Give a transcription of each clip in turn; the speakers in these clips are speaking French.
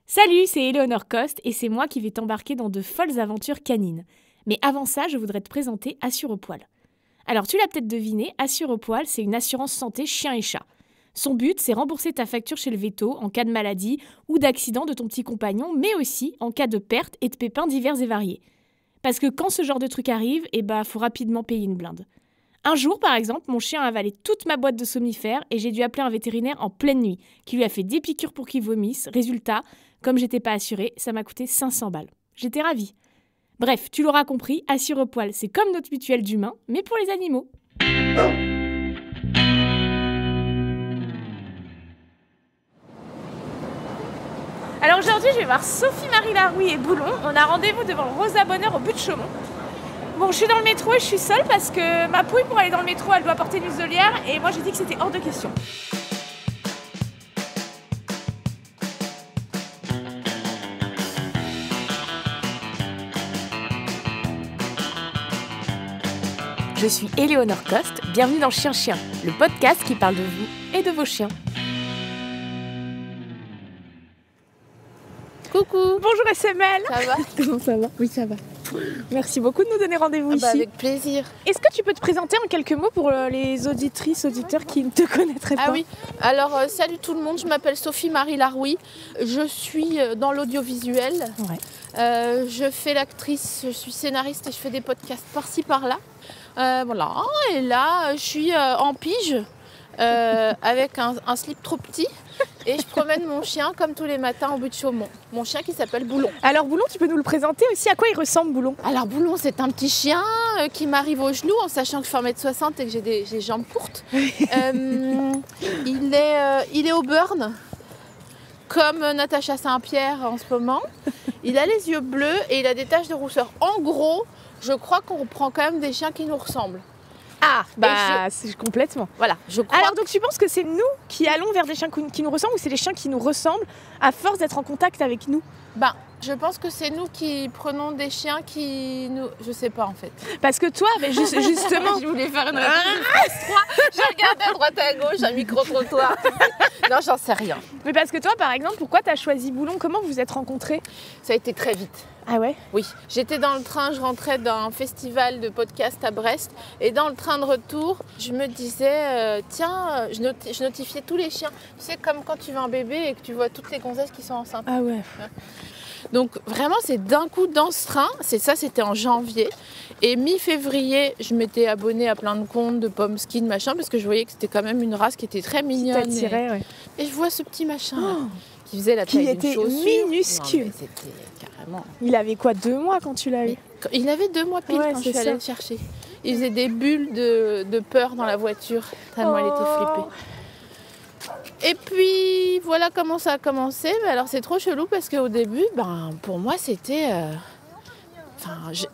Salut, c'est Éléonore Coste et c'est moi qui vais t'embarquer dans de folles aventures canines. Mais avant ça, je voudrais te présenter Assurepoil. Alors tu l'as peut-être deviné, Assurepoil, c'est une assurance santé chien et chat. Son but, c'est rembourser ta facture chez le veto en cas de maladie ou d'accident de ton petit compagnon, mais aussi en cas de perte et de pépins divers et variés. Parce que quand ce genre de truc arrive, faut rapidement payer une blinde. Un jour, par exemple, mon chien a avalé toute ma boîte de somnifères et j'ai dû appeler un vétérinaire en pleine nuit, qui lui a fait 10 piqûres pour qu'il vomisse. Résultat, comme j'étais pas assurée, ça m'a coûté 500 balles. J'étais ravie. Bref, tu l'auras compris, Assurepoil, c'est comme notre mutuelle d'humains, mais pour les animaux. Alors aujourd'hui, je vais voir Sophie-Marie Larouille et Boulon. On a rendez-vous devant le Rosa Bonheur au but de Chaumont. Bon, je suis dans le métro et je suis seule parce que ma pouille, pour aller dans le métro, elle doit porter une muselière et moi j'ai dit que c'était hors de question. Je suis Éléonore Coste, bienvenue dans Chien Chien, le podcast qui parle de vous et de vos chiens. Coucou. Bonjour SML. Ça va? Comment ça va? Oui, ça va. Merci beaucoup de nous donner rendez-vous ici. Avec plaisir. Est-ce que tu peux te présenter en quelques mots pour les auditrices, auditeurs qui ne te connaîtraient pas? Ah oui, alors salut tout le monde, je m'appelle Sophie-Marie Larouille. Je suis dans l'audiovisuel. Ouais. Je fais l'actrice, je suis scénariste et je fais des podcasts par-ci par-là. Voilà, et là je suis en pige avec un slip trop petit et je promène mon chien comme tous les matins au but de Chaumont. Mon chien qui s'appelle Boulon. Alors Boulon, tu peux nous le présenter aussi? À quoi il ressemble Boulon? Alors Boulon, c'est un petit chien qui m'arrive aux genoux en sachant que je fais 1m60 et que j'ai des jambes courtes. Il est au burn comme Natacha Saint-Pierre en ce moment. Il a les yeux bleus et il a des taches de rousseur. En gros, je crois qu'on reprend quand même des chiens qui nous ressemblent. Ah, c'est complètement. Voilà, je crois. Alors donc tu penses que c'est nous qui allons vers des chiens qui nous ressemblent ou c'est les chiens qui nous ressemblent à force d'être en contact avec nous? Je pense que c'est nous qui prenons des chiens qui nous... Je sais pas en fait. Parce que toi, justement... Je voulais faire une réponse. Je regardais à droite et à gauche, un micro-trottoir. Non, j'en sais rien. Mais parce que toi, par exemple, pourquoi tu as choisi Boulon? Comment vous vous êtes rencontrés? Ça a été très vite. Ah ouais? Oui, j'étais dans le train, je rentrais d'un festival de podcast à Brest et dans le train de retour, je me disais, je notifiais tous les chiens. Tu sais, comme quand tu veux un bébé et que tu vois toutes les gonzesses qui sont enceintes. Ah ouais. Donc vraiment, c'est d'un coup dans ce train, c'était en janvier. Et mi-février, je m'étais abonnée à plein de comptes de Pomskin, machin, parce que je voyais que c'était quand même une race qui était très mignonne. Qui t'attirait, ouais. Et je vois ce petit machin là, qui faisait la taille d'une chaussure. Qui était minuscule. Non, mais c'était carrément... Il avait quoi, 2 mois quand tu l'as eu? Il avait 2 mois pile quand je suis allée le chercher. Il faisait des bulles de peur dans la voiture, tellement elle était flippée. Et puis voilà comment ça a commencé. Mais alors c'est trop chelou parce qu'au début, pour moi c'était...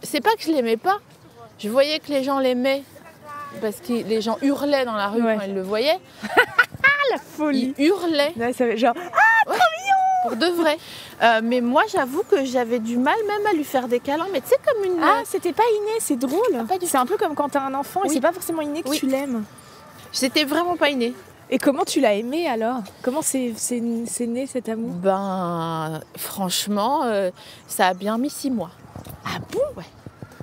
c'est pas que je l'aimais pas. Je voyais que les gens l'aimaient parce que les gens hurlaient dans la rue quand ils le voyaient. La folie. Ils hurlaient. Ouais, ça, genre, ah, trop mignon. Pour de vrai. Mais moi j'avoue que j'avais du mal même à lui faire des câlins. Mais tu sais comme une... Ah, c'était pas inné, c'est drôle. C'est un peu comme quand t'as un enfant et c'est pas forcément inné que tu l'aimes. C'était vraiment pas inné. Et comment tu l'as aimé alors? Comment c'est né cet amour? Franchement, ça a bien mis 6 mois. Ah bon? Ouais.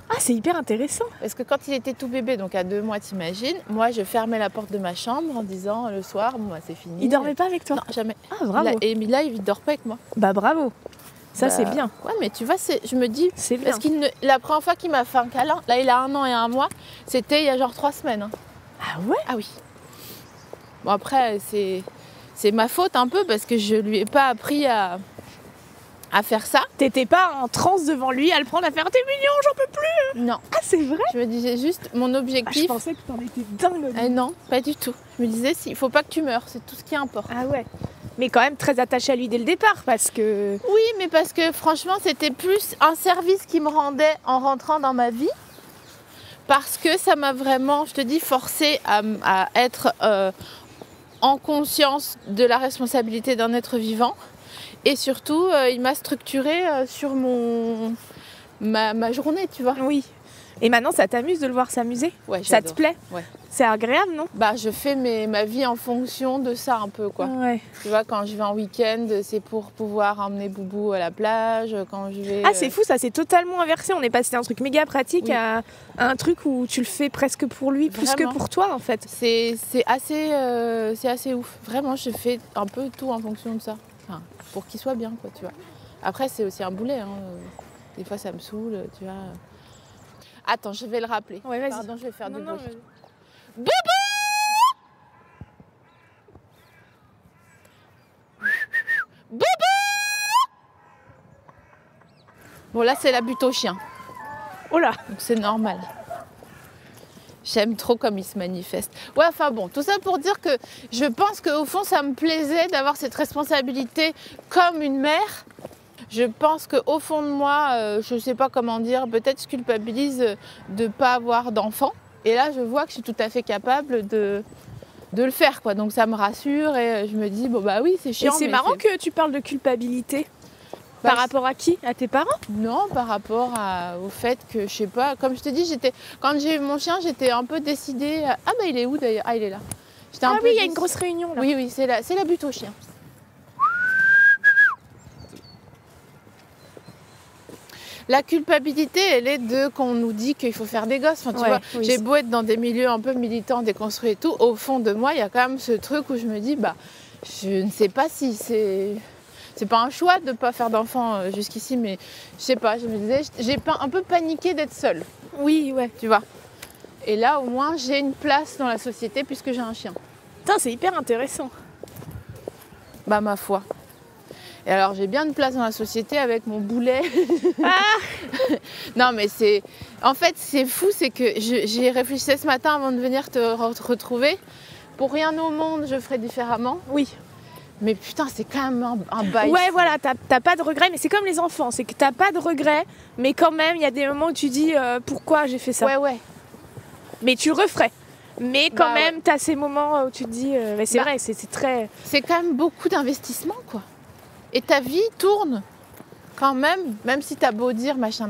Ah, c'est hyper intéressant. Parce que quand il était tout bébé, donc à 2 mois, t'imagines, moi je fermais la porte de ma chambre en disant le soir, c'est fini. Il dormait pas avec toi? Non, jamais. Ah, bravo. Et là, il dort pas avec moi. Bravo. Ça, c'est bien. Ouais, mais tu vois, je me dis... C'est bien. Parce la première fois qu'il m'a fait un câlin, là il a 1 an et 1 mois, c'était il y a genre 3 semaines. Ah ouais? Ah oui. Bon après, c'est ma faute un peu parce que je lui ai pas appris à faire ça. T'étais pas en transe devant lui à le prendre à faire « T'es mignon, j'en peux plus !» Non. Ah, c'est vrai? Je me disais juste, mon objectif... Je pensais que t'en étais dingue. Non, pas du tout. Je me disais, il faut pas que tu meurs, c'est tout ce qui importe. Ah ouais. Mais quand même très attachée à lui dès le départ parce que... Oui, mais parce que franchement, c'était plus un service qu'il me rendait en rentrant dans ma vie. Parce que ça m'a vraiment, je te dis, forcée à être en conscience de la responsabilité d'un être vivant. Et surtout, il m'a structuré sur ma journée, tu vois. Oui. Et maintenant, ça t'amuse de le voir s'amuser? Ouais, ça te plaît? Ouais. C'est agréable, non? Bah, je fais ma vie en fonction de ça un peu, quoi. Ouais. Tu vois, quand je vais en week-end, c'est pour pouvoir emmener Boubou à la plage. Quand je vais... Ah, c'est fou, ça, c'est totalement inversé. On est passé d'un truc méga pratique à un truc où tu le fais presque pour lui, plus que pour toi, en fait. C'est assez ouf. Vraiment, je fais un peu tout en fonction de ça. Enfin, pour qu'il soit bien, quoi, tu vois. Après, c'est aussi un boulet, hein. Des fois, ça me saoule, tu vois. Attends, je vais le rappeler. Ouais, vas-y. Pardon, je vais faire du bruit. Boubou! Boubou! Bon, là, c'est la butte au chien. Oh là! Donc, c'est normal. J'aime trop comme il se manifeste. Ouais, enfin bon, tout ça pour dire que je pense qu'au fond, ça me plaisait d'avoir cette responsabilité comme une mère. Je pense qu'au fond de moi, je ne sais pas comment dire, peut-être je culpabilise de ne pas avoir d'enfant. Et là, je vois que je suis tout à fait capable de le faire, quoi. Donc ça me rassure et je me dis, bon bah oui, c'est chiant. Et c'est marrant que tu parles de culpabilité. Par rapport à qui? À tes parents? Non, par rapport au fait que, je sais pas, comme je te dis, quand j'ai eu mon chien, j'étais un peu décidée... Ah bah il est où d'ailleurs? Ah, il est là. Ah oui, il y a une grosse réunion là. Oui, c'est la butte au chien. La culpabilité, elle est qu'on nous dit qu'il faut faire des gosses. Enfin, tu vois, oui, j'ai beau être dans des milieux un peu militants, déconstruits et tout, au fond de moi, il y a quand même ce truc où je me dis, bah, je ne sais pas si c'est pas un choix de ne pas faire d'enfant jusqu'ici, mais je sais pas, je me disais, j'ai un peu paniqué d'être seule. Oui, ouais. Tu vois. Et là, au moins, j'ai une place dans la société puisque j'ai un chien. Putain, c'est hyper intéressant. Bah, ma foi. Et alors, j'ai bien une place dans la société avec mon boulet. Ah non, mais c'est... En fait, c'est fou, c'est que j'y réfléchissais ce matin avant de venir te retrouver. Pour rien au monde, je ferais différemment. Oui. Mais putain, c'est quand même un bail. Ouais, voilà, t'as pas de regrets, mais c'est comme les enfants, c'est que t'as pas de regrets, mais quand même, il y a des moments où tu dis pourquoi j'ai fait ça. Ouais, ouais. Mais tu referais. Mais quand même, t'as ces moments où tu te dis, mais c'est vrai, c'est très... C'est quand même beaucoup d'investissement, quoi. Et ta vie tourne quand même si t'as beau dire machin,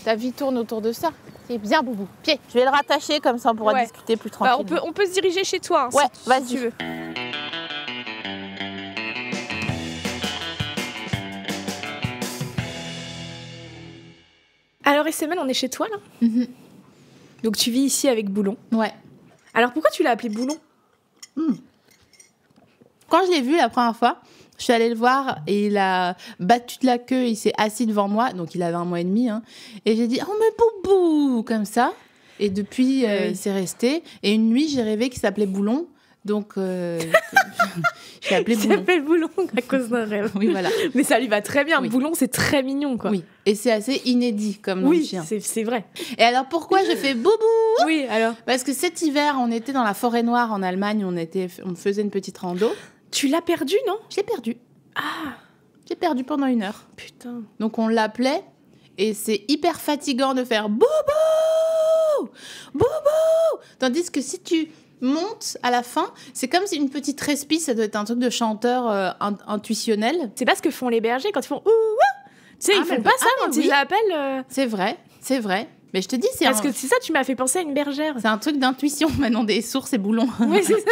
ta vie tourne autour de ça. C'est bien, Boubou. Pied, je vais le rattacher, comme ça on pourra discuter plus tranquillement. Bah, on peut se diriger chez toi, hein, si tu veux. Alors, SML, on est chez toi, là? Donc, tu vis ici avec Boulon. Ouais. Alors, pourquoi tu l'as appelé Boulon? Quand je l'ai vu la première fois, je suis allée le voir et il a battu de la queue, il s'est assis devant moi, donc il avait 1 mois et demi, hein, et j'ai dit « Oh, mais Boubou !» comme ça. Et depuis, c'est resté. Et une nuit, j'ai rêvé qu'il s'appelait Boulon. Donc, j'ai appelé Boulon. Il s'appelle Boulon à cause d'un rêve. Oui, voilà. Mais ça lui va très bien. Oui. Boulon, c'est très mignon, quoi. Oui, et c'est assez inédit comme nom de chien. Oui, c'est vrai. Et alors, pourquoi je fais Boubou? Oui, alors? Parce que cet hiver, on était dans la forêt noire en Allemagne, on faisait une petite rando. Tu l'as perdu, non? Je l'ai perdu. Ah! J'ai perdu pendant 1 heure. Putain. Donc, on l'appelait, et c'est hyper fatigant de faire Boubou! Boubou! Tandis que si tu montes à la fin, c'est comme si une petite respi, ça doit être un truc de chanteur intuitionnel. C'est pas ce que font les bergers quand ils font ouh, ouh. Tu sais, ils font pas ça quand ils appellent. C'est vrai. Mais je te dis, parce que c'est ça, tu m'as fait penser à une bergère. C'est un truc d'intuition maintenant, des sources et boulons. Oui, c'est ça.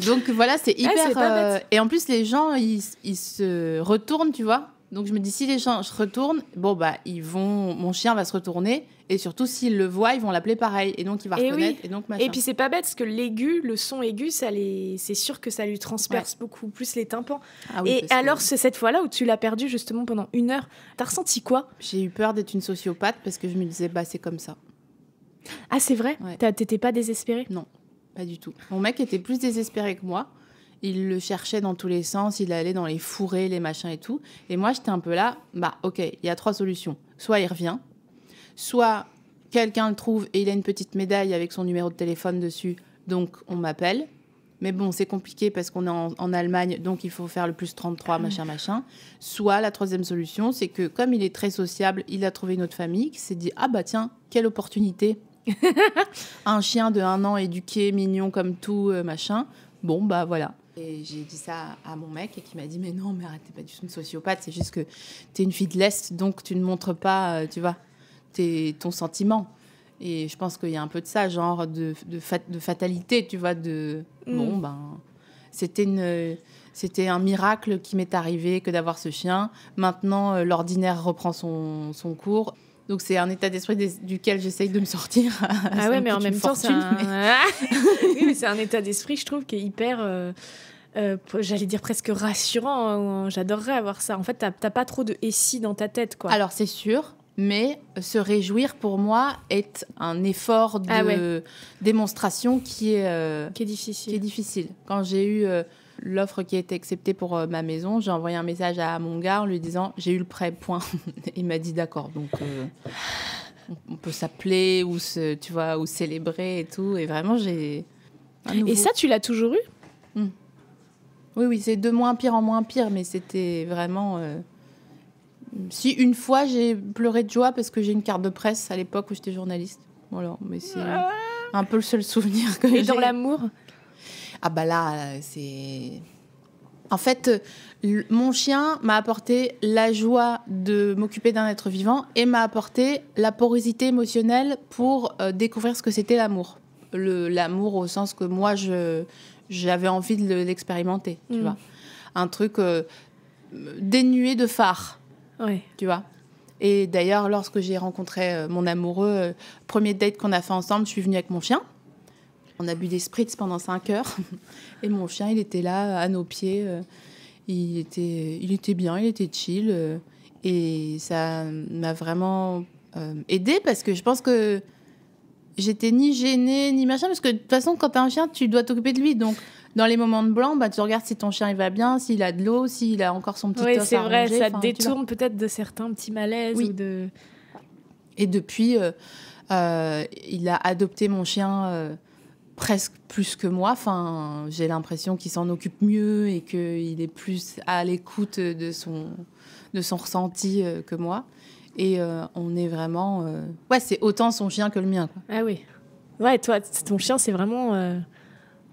Donc voilà, c'est hyper. C'est pas bête. Et en plus, les gens, ils se retournent, tu vois. Donc je me dis, si les gens se retournent, bon bah mon chien va se retourner, et surtout s'ils le voient, ils vont l'appeler pareil, et donc il va reconnaître, et donc machin. Et puis c'est pas bête parce que le son aigu, c'est sûr que ça lui transperce beaucoup plus les tympans. Ah oui, et alors c'est cette fois-là où tu l'as perdu justement pendant 1 heure, t'as ressenti quoi? J'ai eu peur d'être une sociopathe parce que je me disais bah c'est comme ça. Ah c'est vrai? T'étais pas désespérée? Non, pas du tout. Mon mec était plus désespéré que moi. Il le cherchait dans tous les sens, il allait dans les fourrés, les machins et tout. Et moi, j'étais un peu là, bah ok, il y a 3 solutions. Soit il revient, soit quelqu'un le trouve et il a une petite médaille avec son numéro de téléphone dessus, donc on m'appelle. Mais bon, c'est compliqué parce qu'on est en Allemagne, donc il faut faire le +33, machin. Soit la 3e solution, c'est que comme il est très sociable, il a trouvé une autre famille qui s'est dit « Ah bah tiens, quelle opportunité !» Un chien de 1 an éduqué, mignon comme tout, machin. Bon, bah voilà. Et j'ai dit ça à mon mec et qui m'a dit « Mais non, mais arrête, t'es pas du tout une sociopathe, c'est juste que t'es une fille de l'Est, donc tu ne montres pas, tu vois, ton sentiment. » Et je pense qu'il y a un peu de ça, genre de fatalité, tu vois, bon, ben, c'était un miracle qui m'est arrivé que d'avoir ce chien. Maintenant, l'ordinaire reprend son cours. Donc, c'est un état d'esprit duquel j'essaye de me sortir. Ah ouais, mais en même temps, c'est oui, mais c'est un état d'esprit, je trouve, qui est hyper... j'allais dire presque rassurant. J'adorerais avoir ça. En fait, t'as pas trop de « et si » dans ta tête, quoi. Alors, c'est sûr, mais se réjouir, pour moi, est un effort de démonstration qui est difficile. Quand j'ai eu l'offre qui a été acceptée pour ma maison, j'ai envoyé un message à mon gars en lui disant « j'ai eu le prêt, point ». Il m'a dit « d'accord, donc on peut s'appeler ou célébrer et tout ». Et vraiment, j'ai... Et ça, tu l'as toujours eu ? Oui, c'est de moins pire en moins pire, mais c'était vraiment... Si une fois, j'ai pleuré de joie parce que j'ai une carte de presse à l'époque où j'étais journaliste. Voilà, mais c'est un peu le seul souvenir que j'ai. Et dans l'amour ? Ah bah là, c'est... En fait, mon chien m'a apporté la joie de m'occuper d'un être vivant et m'a apporté la porosité émotionnelle pour découvrir ce que c'était l'amour. L'amour au sens que moi, j'avais envie de l'expérimenter, tu vois. Un truc dénué de phare, tu vois. Et d'ailleurs, lorsque j'ai rencontré mon amoureux, premier date qu'on a fait ensemble, je suis venue avec mon chien. On a bu des spritz pendant 5 heures. Et mon chien, il était là, à nos pieds. Il était bien, il était chill. Et ça m'a vraiment aidée parce que je pense que j'étais ni gênée, ni machin. Parce que de toute façon, quand t'as un chien, tu dois t'occuper de lui. Donc, dans les moments de blanc, bah, tu regardes si ton chien il va bien, s'il a de l'eau, s'il a encore son petit os à ranger. Oui, c'est vrai, ça te détourne peut-être de certains petits malaises. Oui. Ou de... Et depuis, il a adopté mon chien... presque plus que moi. Enfin, j'ai l'impression qu'il s'en occupe mieux et qu'il est plus à l'écoute de son ressenti que moi. Et on est vraiment... Ouais, c'est autant son chien que le mien, quoi. Ah oui. Ouais, toi, ton chien, c'est vraiment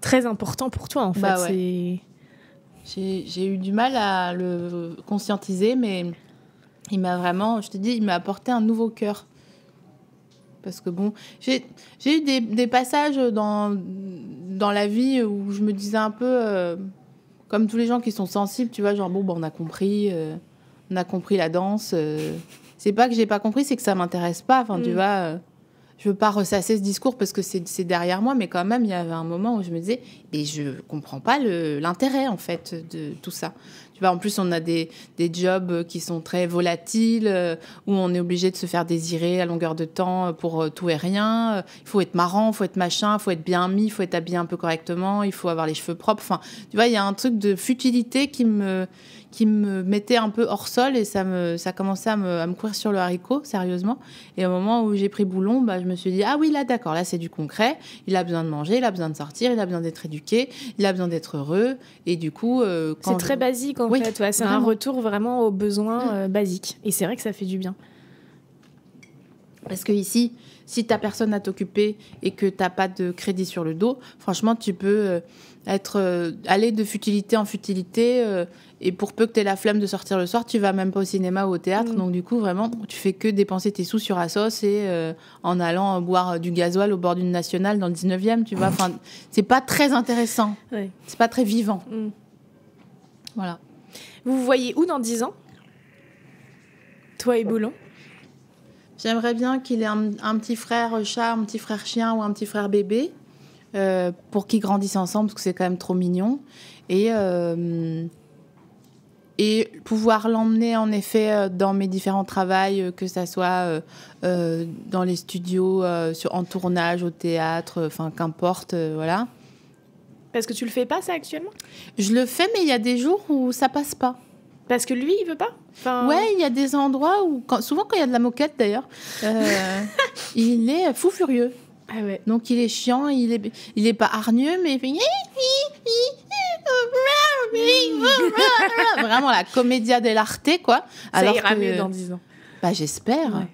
très important pour toi, en fait. Bah ouais. J'ai eu du mal à le conscientiser, mais il m'a vraiment... Je te dis, il m'a apporté un nouveau cœur. Parce que bon, j'ai eu des passages dans la vie où je me disais un peu, comme tous les gens qui sont sensibles, tu vois, genre bon, on a compris la danse. C'est pas que j'ai pas compris, c'est que ça m'intéresse pas. Enfin, tu vois, je veux pas ressasser ce discours parce que c'est derrière moi, mais quand même, il y avait un moment où je me disais, mais je comprends pas l'intérêt en fait de tout ça. Tu vois, en plus, on a des jobs qui sont très volatiles, où on est obligé de se faire désirer à longueur de temps pour tout et rien. Il faut être marrant, il faut être machin, il faut être bien mis, il faut être habillé un peu correctement, il faut avoir les cheveux propres. Enfin, tu vois, il y a un truc de futilité qui me mettait un peu hors sol et ça commençait à me courir sur le haricot, sérieusement. Et au moment où j'ai pris Boulon, bah, je me suis dit, ah oui, là, d'accord, là, c'est du concret. Il a besoin de manger, il a besoin de sortir, il a besoin d'être éduqué, il a besoin d'être heureux. Et du coup... c'est très basique, en fait. Ouais, c'est vraiment un retour vraiment aux besoins basiques. Et c'est vrai que ça fait du bien. Parce que ici, si t'as personne à t'occuper et que t'as pas de crédit sur le dos, franchement, tu peux aller de futilité en futilité. Et pour peu que t'aies la flemme de sortir le soir, tu vas même pas au cinéma ou au théâtre. Donc du coup, vraiment, tu fais que dépenser tes sous sur Assos et en allant boire du gasoil au bord d'une nationale dans le 19e, tu vois. Enfin, c'est pas très intéressant. Ouais. C'est pas très vivant. Voilà. Vous vous voyez où dans 10 ans ? Toi et Boulon ? J'aimerais bien qu'il ait un petit frère chat, un petit frère chien ou un petit frère bébé pour qu'ils grandissent ensemble, parce que c'est quand même trop mignon. Et pouvoir l'emmener, en effet, dans mes différents travails, que ça soit dans les studios, en tournage, au théâtre, enfin, qu'importe, voilà. Parce que tu le fais pas, ça, actuellement ? Je le fais, mais il y a des jours où ça passe pas. Parce que lui, il veut pas ? Ouais, il y a des endroits où, souvent quand il y a de la moquette d'ailleurs, il est fou furieux. Ah ouais. Donc il est chiant, il est pas hargneux, mais il fait vraiment la commedia dell'arte, quoi. Alors ça ira mieux dans 10 ans. Bah j'espère. Ouais.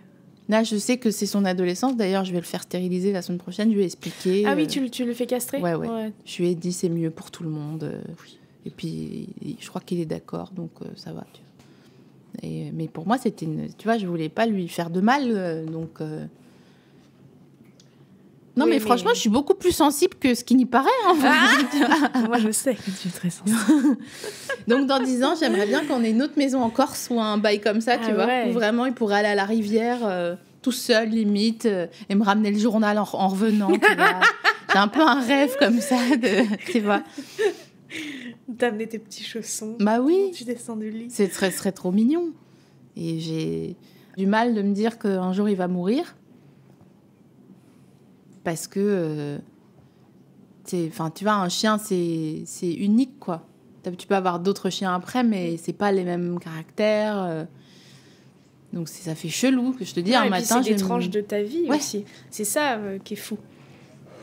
Là, je sais que c'est son adolescence. D'ailleurs, je vais le faire stériliser la semaine prochaine. Je lui ai expliqué. Ah oui, tu le fais castrer ? Ouais. Je lui ai dit c'est mieux pour tout le monde. Oui. Et puis, je crois qu'il est d'accord, donc ça va. Tu vois. Mais pour moi, c'était tu vois, je voulais pas lui faire de mal, donc Non, mais franchement, je suis beaucoup plus sensible que ce qui n'y paraît. Moi, je sais que tu es très sensible. Donc, dans 10 ans, j'aimerais bien qu'on ait une autre maison en Corse ou un bail comme ça, tu vois, où vraiment, il pourrait aller à la rivière tout seul, limite, et me ramener le journal en revenant, tu vois. J'ai un peu un rêve comme ça, tu vois. T'amener tes petits chaussons. Bah oui. Tu descends du lit. Ce serait trop mignon. Et j'ai du mal de me dire qu'un jour, il va mourir. Parce que, tu vois, un chien, c'est unique, quoi. Tu peux avoir d'autres chiens après, mais c'est pas les mêmes caractères. Donc, ça fait chelou, que je te dis, un matin... C'est des tranches de ta vie aussi. C'est ça qui est fou.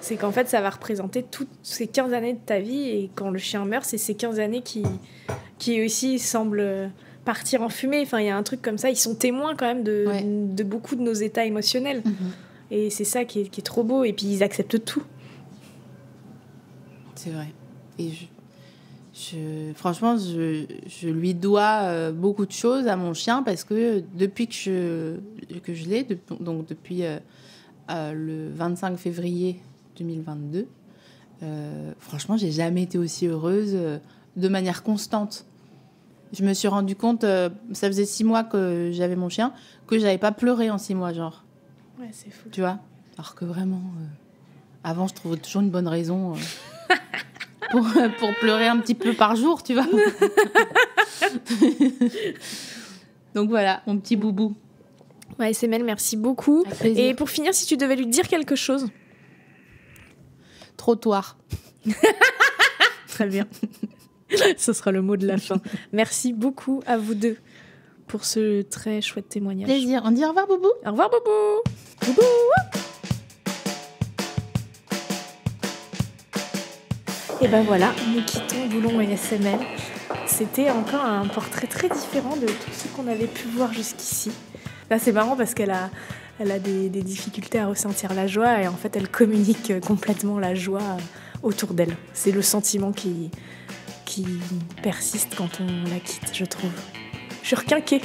C'est qu'en fait, ça va représenter toutes ces 15 années de ta vie. Et quand le chien meurt, c'est ces 15 années qui aussi semblent partir en fumée. Enfin, il y a un truc comme ça. Ils sont témoins quand même de beaucoup de nos états émotionnels. Et c'est ça qui est trop beau. Et puis, ils acceptent tout. C'est vrai. Et franchement, je lui dois beaucoup de choses à mon chien parce que depuis que je l'ai, donc depuis le 25 février 2022, franchement, j'ai jamais été aussi heureuse de manière constante. Je me suis rendu compte, ça faisait 6 mois que j'avais mon chien, que j'avais pas pleuré en 6 mois, genre. Ouais, c'est fou. Tu vois ? Alors que vraiment, avant, je trouvais toujours une bonne raison pour pleurer un petit peu par jour, tu vois. Donc voilà, mon petit boubou. Ouais, Semel, merci beaucoup. Et pour finir, si tu devais lui dire quelque chose. Trottoir. Très bien. Ce sera le mot de la fin. Merci beaucoup à vous deux pour ce très chouette témoignage. Plaisir. On dit au revoir, Boubou. Au revoir, Boubou. Boubou. Et ben voilà, nous quittons Boulon et SML. C'était encore un portrait très différent de tout ce qu'on avait pu voir jusqu'ici. Là, c'est marrant parce qu'elle a des difficultés à ressentir la joie et en fait, elle communique complètement la joie autour d'elle. C'est le sentiment qui persiste quand on la quitte, je trouve. Je suis requinquée.